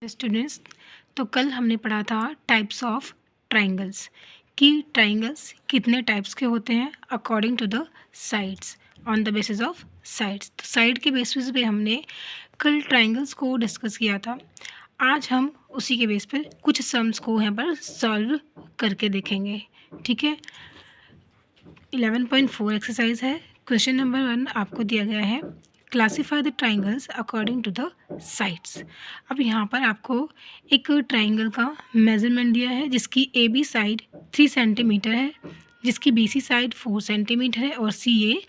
Students, तो कल हमने पढ़ा था टाइप्स ऑफ ट्राइंगल्स कि ट्राइंगल्स कितने टाइप्स के होते हैं according to the sides, on the basis of sides. तो साइड के बेसिस पे हमने कल ट्राइंगल्स को डिस्कस किया था। आज हम उसी के बेस पर कुछ सम्स को यहाँ पर सॉल्व करके देखेंगे। ठीक है, 11.4 एक्सरसाइज है। क्वेश्चन नंबर 1 आपको दिया गया है, classify the triangles according to the sides. अब यहाँ पर आपको एक ट्राइंगल का मेजरमेंट दिया है जिसकी ए बी साइड 3 सेंटीमीटर है, जिसकी बी सी साइड 4 सेंटीमीटर है और सी ए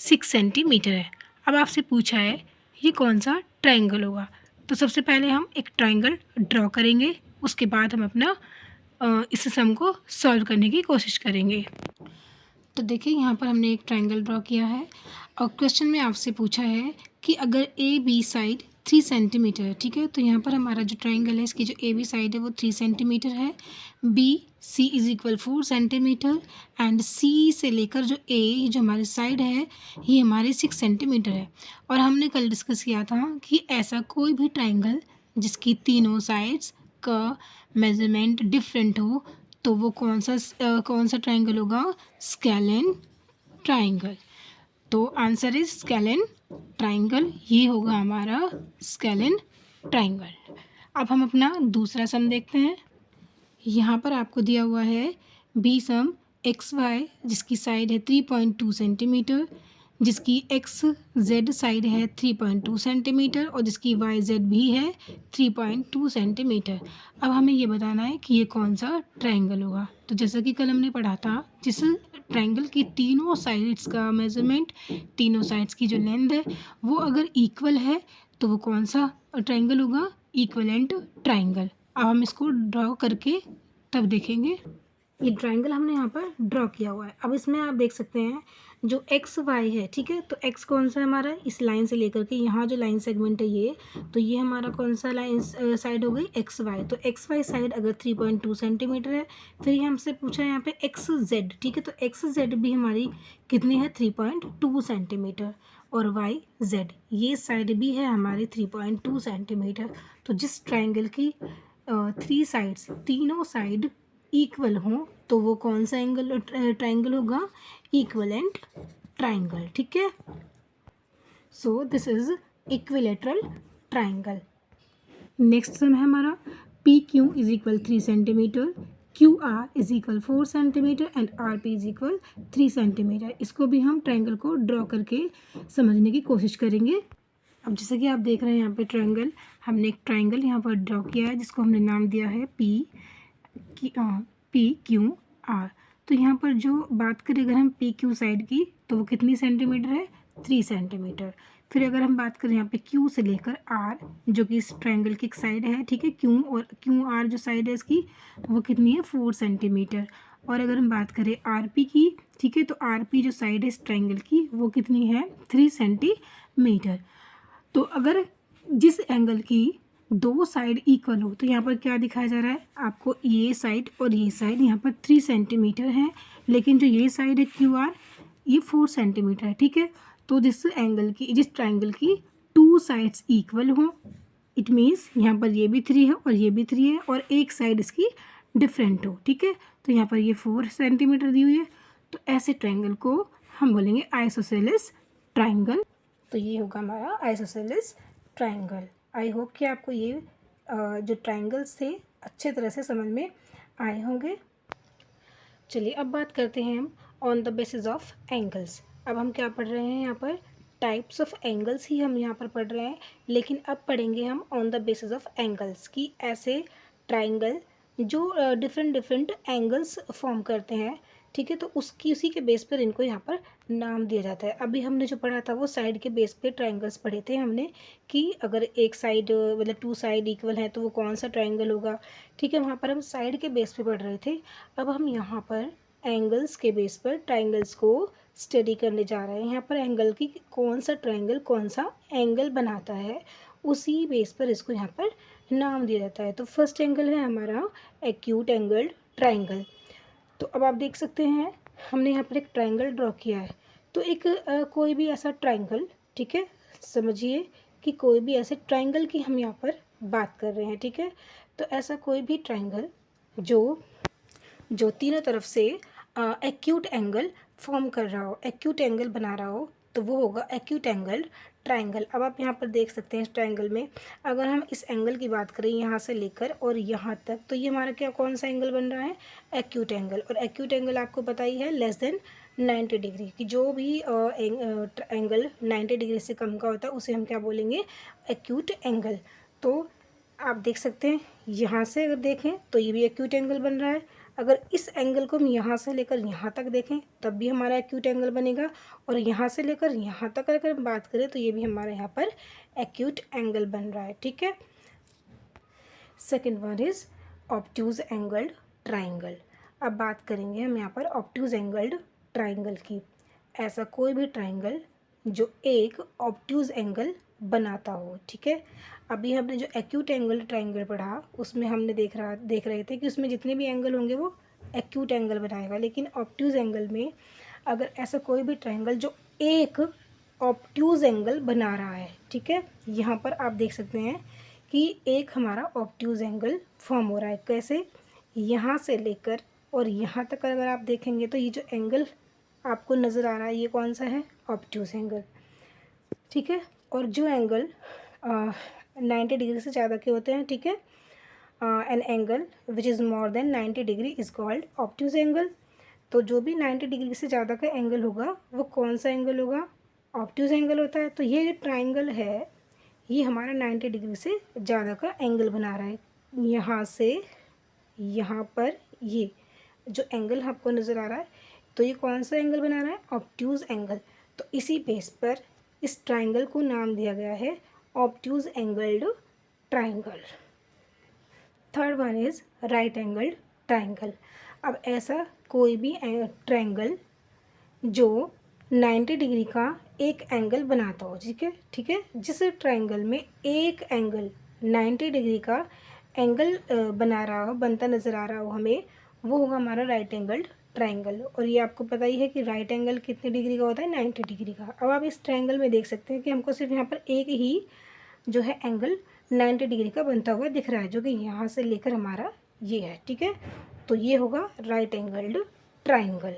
6 सेंटीमीटर है। अब आपसे पूछा है ये कौन सा ट्राइंगल होगा। तो सबसे पहले हम एक ट्राइंगल ड्रॉ करेंगे, उसके बाद हम अपना इस सम को सॉल्व करने की कोशिश करेंगे। तो देखिए यहाँ पर हमने एक ट्राइंगल ड्रॉ किया है और क्वेश्चन में आपसे पूछा है कि अगर ए बी साइड 3 सेंटीमीटर है, ठीक है, तो यहाँ पर हमारा जो ट्राइंगल है इसकी जो ए बी साइड है वो 3 सेंटीमीटर है, B C is equal 4 centimeter and C से लेकर जो ए जो हमारी साइड है ये हमारे 6 सेंटीमीटर है। और हमने कल डिस्कस किया था कि ऐसा कोई भी ट्राइंगल जिसकी तीनों साइड्स का मेजरमेंट डिफरेंट हो तो वो कौन सा ट्राइंगल होगा, स्केलेन ट्राइंगल। तो आंसर इज स्केलेन ट्राइंगल, ये होगा हमारा स्केलेन ट्राइंगल। अब हम अपना दूसरा सम देखते हैं। यहाँ पर आपको दिया हुआ है बी सम एक्स वाई जिसकी साइड है 3.2 सेंटीमीटर, जिसकी एक्स जेड साइड है 3.2 सेंटीमीटर और जिसकी वाई जेड भी है 3.2 सेंटीमीटर। अब हमें ये बताना है कि ये कौन सा ट्राइंगल होगा। तो जैसा कि कल हमने पढ़ा था, जिस ट्राइंगल की तीनों साइड्स का मेजरमेंट, तीनों साइड्स की जो लेंथ है वो अगर इक्वल है तो वो कौन सा ट्राइंगल होगा, इक्विवेलेंट ट्राइंगल। अब हम इसको ड्रॉ करके तब देखेंगे। ये ट्राइंगल हमने यहाँ पर ड्रॉ किया हुआ है। अब इसमें आप देख सकते हैं जो एक्स वाई है, ठीक है, तो एक्स कौन सा है हमारा, इस लाइन से लेकर के यहाँ जो लाइन सेगमेंट है ये, तो ये हमारा कौन सा लाइन साइड हो गई, एक्स वाई। तो एक्स वाई साइड अगर 3.2 सेंटीमीटर है, फिर ये हमसे पूछा है यहाँ पे एक्स जेड, ठीक है, तो एक्स जेड भी हमारी कितनी है 3.2 सेंटीमीटर और वाई जेड ये साइड भी है हमारी 3.2 सेंटीमीटर। तो जिस ट्राइंगल की 3 साइड्स, तीनों साइड इक्वल हो तो वो कौन सा एंगल ट्राइंगल होगा, इक्विवेलेंट ट्राइंगल। ठीक है, so this is equilateral triangle. Next sum है हमारा P Q is equal 3 centimetre, Q R is equal 4 centimeter and R P is equal 3 centimetre. इसको भी हम ट्राइंगल को ड्रॉ करके समझने की कोशिश करेंगे। अब जैसे कि आप देख रहे हैं यहाँ पे ट्राइंगल, हमने एक ट्राइंगल यहाँ पर ड्रॉ किया है जिसको हमने नाम दिया है पी क्यू आर। तो यहाँ पर जो बात करें अगर हम पी क्यू साइड की तो वो कितनी सेंटीमीटर है, 3 सेंटीमीटर। फिर अगर हम बात करें यहाँ पे क्यू से लेकर आर जो कि इस ट्रायंगल की एक साइड है, ठीक है, क्यू आर जो साइड है इसकी वो कितनी है, 4 सेंटीमीटर। और अगर हम बात करें आर पी की, ठीक है, तो आर पी जो साइड है इस ट्रायंगल की वो कितनी है, 3 सेंटीमीटर। तो अगर जिस एंगल की 2 साइड इक्वल हो तो यहाँ पर क्या दिखाया जा रहा है आपको, ये साइड और ये साइड यहाँ पर 3 सेंटीमीटर है, लेकिन जो ये साइड है क्यू आर ये 4 सेंटीमीटर है, ठीक है। तो जिस ट्राइंगल की 2 साइड्स इक्वल हो, इट मीन्स यहाँ पर ये भी 3 है और ये भी 3 है और एक साइड इसकी डिफरेंट हो, ठीक है। तो यहाँ पर ये 4 सेंटीमीटर दी हुई है, तो ऐसे ट्राइंगल को हम बोलेंगे आइसोसेलेस ट्राइंगल। तो ये होगा हमारा आइसोसेलेस ट्राइंगल। आई होप कि आपको ये जो ट्राइंगल्स थे अच्छे तरह से समझ में आए होंगे। चलिए अब बात करते हैं हम on the basis of angles. अब हम क्या पढ़ रहे हैं यहाँ पर, टाइप्स ऑफ एंगल्स ही हम यहाँ पर पढ़ रहे हैं, लेकिन अब पढ़ेंगे हम on the basis of angles की ऐसे ट्राइंगल जो डिफरेंट एंगल्स फॉर्म करते हैं, ठीक है। तो उसी के बेस पर इनको यहाँ पर नाम दिया जाता है। अभी हमने जो पढ़ा था वो साइड के बेस पे ट्राइंगल्स पढ़े थे हमने कि अगर एक साइड मतलब 2 साइड इक्वल है तो वो कौन सा ट्राइंगल होगा, ठीक है। वहाँ पर हम साइड के बेस पे पढ़ रहे थे। अब हम यहाँ पर एंगल्स के बेस पर ट्राइंगल्स को स्टडी करने जा रहे हैं। यहाँ पर एंगल की कौन सा ट्राइंगल कौन सा एंगल बनाता है उसी बेस पर इसको यहाँ पर नाम दिया जाता है। तो फर्स्ट एंगल है हमारा एक्यूट एंगल ट्राइंगल। तो अब आप देख सकते हैं हमने यहाँ पर एक ट्राइंगल ड्रॉ किया है। तो एक कोई भी ऐसा ट्राइंगल, ठीक है, समझिए कि कोई भी ऐसे ट्राइंगल की हम यहाँ पर बात कर रहे हैं, ठीक है। तो ऐसा कोई भी ट्राइंगल जो तीनों तरफ से एक्यूट एंगल फॉर्म कर रहा हो, एक्यूट एंगल बना रहा हो, तो वो होगा एक्यूट एंगल ट्राइंगल। अब आप यहाँ पर देख सकते हैं इस ट्राइंगल में अगर हम इस एंगल की बात करें यहाँ से लेकर और यहाँ तक, तो ये हमारा क्या कौन सा एंगल बन रहा है, एक्यूट एंगल। और एक्यूट एंगल आपको पता ही है लेस देन 90 डिग्री कि जो भी एंगल 90 डिग्री से कम का होता है उसे हम क्या बोलेंगे, एक्यूट एंगल। तो आप देख सकते हैं यहाँ से अगर देखें तो ये भी एक्यूट एंगल बन रहा है। अगर इस एंगल को हम यहाँ से लेकर यहाँ तक देखें तब भी हमारा एक्यूट एंगल बनेगा, और यहाँ से लेकर यहाँ तक अगर हम बात करें तो ये भी हमारे यहाँ पर एक्यूट एंगल बन रहा है, ठीक है। Second one is obtuse angled triangle. अब बात करेंगे हम यहाँ पर ऑब्ट्यूज एंगल्ड ट्राइंगल की। ऐसा कोई भी ट्राइंगल जो एक ऑब्ट्यूज एंगल बनाता हो, ठीक है। अभी हमने जो एक्यूट एंगल ट्राइंगल पढ़ा उसमें हमने देख रहे थे कि उसमें जितने भी एंगल होंगे वो एक्यूट एंगल बनाएगा, लेकिन ऑब्ट्यूज एंगल में अगर ऐसा कोई भी ट्राइंगल जो एक ऑब्ट्यूज एंगल बना रहा है, ठीक है, यहाँ पर आप देख सकते हैं कि एक हमारा ऑब्ट्यूज एंगल फॉर्म हो रहा है। कैसे, यहाँ से लेकर और यहाँ तक अगर आप देखेंगे तो ये जो एंगल आपको नज़र आ रहा है ये कौन सा है, ऑब्ट्यूज एंगल, ठीक है। और जो एंगल 90 डिग्री से ज़्यादा के होते हैं, ठीक है, an angle which is more than 90 degree is called obtuse angle. तो जो भी 90 डिग्री से ज़्यादा का एंगल होगा वो कौन सा एंगल होगा, ऑब्ट्यूज एंगल होता है। तो ये जो ट्राइंगल है ये हमारा 90 डिग्री से ज़्यादा का एंगल बना रहा है। यहाँ से यहाँ पर ये जो एंगल आपको नज़र आ रहा है तो ये कौन सा एंगल बना रहा है, ऑब्ट्यूज एंगल। तो इसी बेस पर इस ट्राइंगल को नाम दिया गया है obtuse angled triangle. Third one is right angled triangle. अब ऐसा कोई भी ट्राइंगल जो 90 डिग्री का एक एंगल बनाता हो, ठीक है, जिस ट्राइंगल में एक एंगल 90 डिग्री का एंगल बनता नज़र आ रहा हो हमें, वो होगा हमारा राइट एंगल्ड ट्राइंगल। और ये आपको पता ही है कि राइट एंगल कितने डिग्री का होता है, 90 डिग्री का। अब आप इस ट्राइंगल में देख सकते हैं कि हमको सिर्फ यहाँ पर एक ही जो है एंगल 90 डिग्री का बनता हुआ दिख रहा है, जो कि यहाँ से लेकर हमारा ये है, ठीक है। तो ये होगा राइट एंगल्ड ट्राइंगल।